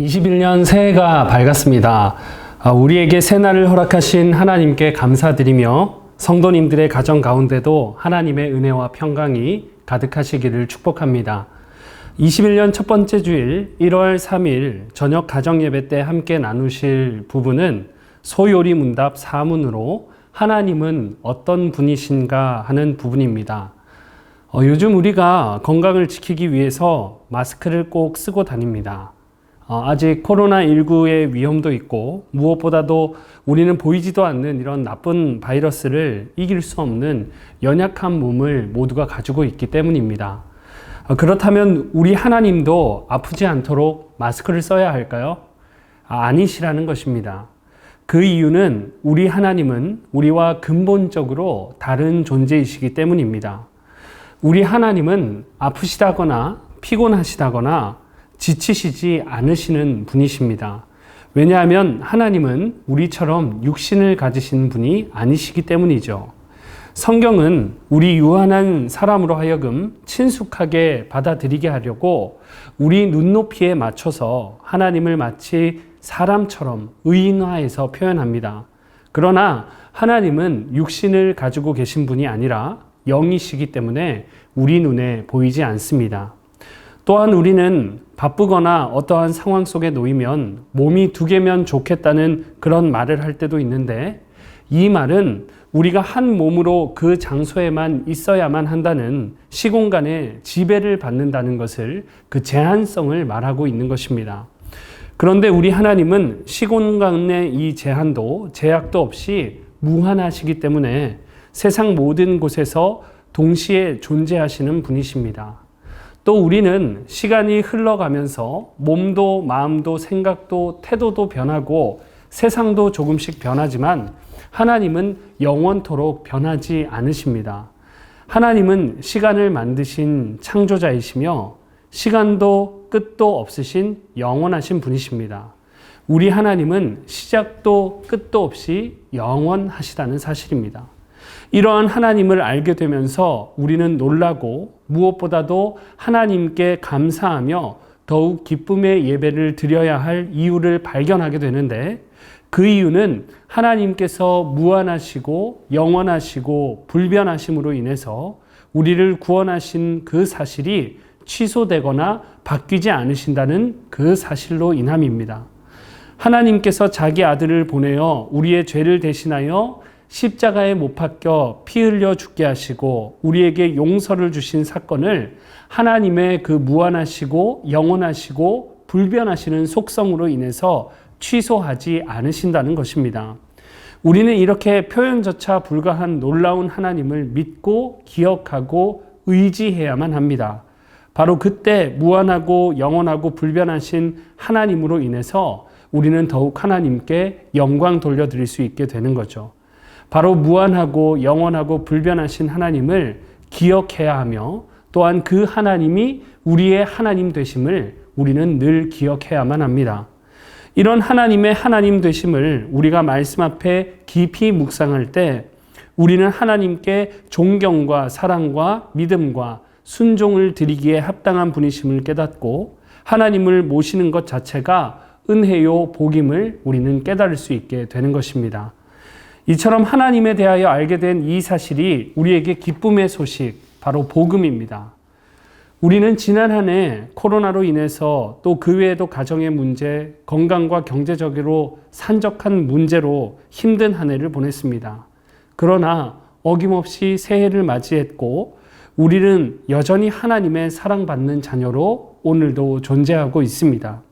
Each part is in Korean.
21년 새해가 밝았습니다. 우리에게 새날을 허락하신 하나님께 감사드리며 성도님들의 가정 가운데도 하나님의 은혜와 평강이 가득하시기를 축복합니다. 21년 첫 번째 주일 1월 3일 저녁 가정예배 때 함께 나누실 부분은 소요리 문답 4문으로 하나님은 어떤 분이신가 하는 부분입니다. 요즘 우리가 건강을 지키기 위해서 마스크를 꼭 쓰고 다닙니다. 아직 코로나19의 위험도 있고 무엇보다도 우리는 보이지도 않는 이런 나쁜 바이러스를 이길 수 없는 연약한 몸을 모두가 가지고 있기 때문입니다. 그렇다면 우리 하나님도 아프지 않도록 마스크를 써야 할까요? 아니시라는 것입니다. 그 이유는 우리 하나님은 우리와 근본적으로 다른 존재이시기 때문입니다. 우리 하나님은 아프시다거나 피곤하시다거나 지치시지 않으시는 분이십니다. 왜냐하면 하나님은 우리처럼 육신을 가지신 분이 아니시기 때문이죠. 성경은 우리 유한한 사람으로 하여금 친숙하게 받아들이게 하려고 우리 눈높이에 맞춰서 하나님을 마치 사람처럼 의인화해서 표현합니다. 그러나 하나님은 육신을 가지고 계신 분이 아니라 영이시기 때문에 우리 눈에 보이지 않습니다. 또한 우리는 바쁘거나 어떠한 상황 속에 놓이면 몸이 두 개면 좋겠다는 그런 말을 할 때도 있는데, 이 말은 우리가 한 몸으로 그 장소에만 있어야만 한다는 시공간의 지배를 받는다는 것을, 그 제한성을 말하고 있는 것입니다. 그런데 우리 하나님은 시공간의 이 제한도 제약도 없이 무한하시기 때문에 세상 모든 곳에서 동시에 존재하시는 분이십니다. 또 우리는 시간이 흘러가면서 몸도 마음도 생각도 태도도 변하고 세상도 조금씩 변하지만 하나님은 영원토록 변하지 않으십니다. 하나님은 시간을 만드신 창조자이시며 시간도 끝도 없으신 영원하신 분이십니다. 우리 하나님은 시작도 끝도 없이 영원하시다는 사실입니다. 이러한 하나님을 알게 되면서 우리는 놀라고 무엇보다도 하나님께 감사하며 더욱 기쁨의 예배를 드려야 할 이유를 발견하게 되는데, 그 이유는 하나님께서 무한하시고 영원하시고 불변하심으로 인해서 우리를 구원하신 그 사실이 취소되거나 바뀌지 않으신다는 그 사실로 인함입니다. 하나님께서 자기 아들을 보내어 우리의 죄를 대신하여 십자가에 못 박혀 피 흘려 죽게 하시고 우리에게 용서를 주신 사건을 하나님의 그 무한하시고 영원하시고 불변하시는 속성으로 인해서 취소하지 않으신다는 것입니다. 우리는 이렇게 표현조차 불가한 놀라운 하나님을 믿고 기억하고 의지해야만 합니다. 바로 그때 무한하고 영원하고 불변하신 하나님으로 인해서 우리는 더욱 하나님께 영광 돌려드릴 수 있게 되는 거죠. 바로 무한하고 영원하고 불변하신 하나님을 기억해야 하며, 또한 그 하나님이 우리의 하나님 되심을 우리는 늘 기억해야만 합니다. 이런 하나님의 하나님 되심을 우리가 말씀 앞에 깊이 묵상할 때 우리는 하나님께 존경과 사랑과 믿음과 순종을 드리기에 합당한 분이심을 깨닫고 하나님을 모시는 것 자체가 은혜요 복임을 우리는 깨달을 수 있게 되는 것입니다. 이처럼 하나님에 대하여 알게 된 이 사실이 우리에게 기쁨의 소식, 바로 복음입니다. 우리는 지난 한 해 코로나로 인해서 또 그 외에도 가정의 문제, 건강과 경제적으로 산적한 문제로 힘든 한 해를 보냈습니다. 그러나 어김없이 새해를 맞이했고 우리는 여전히 하나님의 사랑받는 자녀로 오늘도 존재하고 있습니다.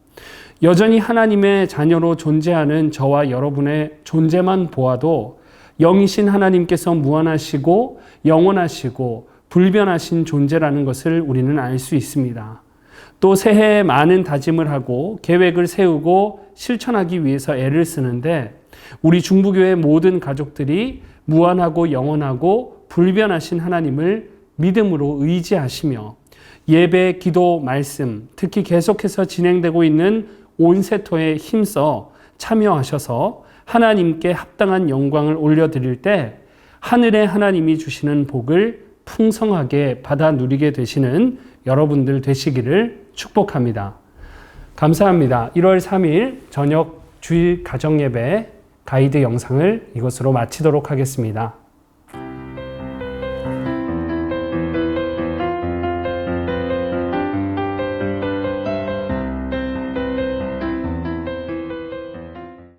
여전히 하나님의 자녀로 존재하는 저와 여러분의 존재만 보아도 영이신 하나님께서 무한하시고 영원하시고 불변하신 존재라는 것을 우리는 알 수 있습니다. 또 새해에 많은 다짐을 하고 계획을 세우고 실천하기 위해서 애를 쓰는데, 우리 중부교회 모든 가족들이 무한하고 영원하고 불변하신 하나님을 믿음으로 의지하시며 예배, 기도, 말씀, 특히 계속해서 진행되고 있는 온세토에 힘써 참여하셔서 하나님께 합당한 영광을 올려드릴 때 하늘의 하나님이 주시는 복을 풍성하게 받아 누리게 되시는 여러분들 되시기를 축복합니다. 감사합니다. 1월 3일 저녁 주일 가정예배 가이드 영상을 이것으로 마치도록 하겠습니다.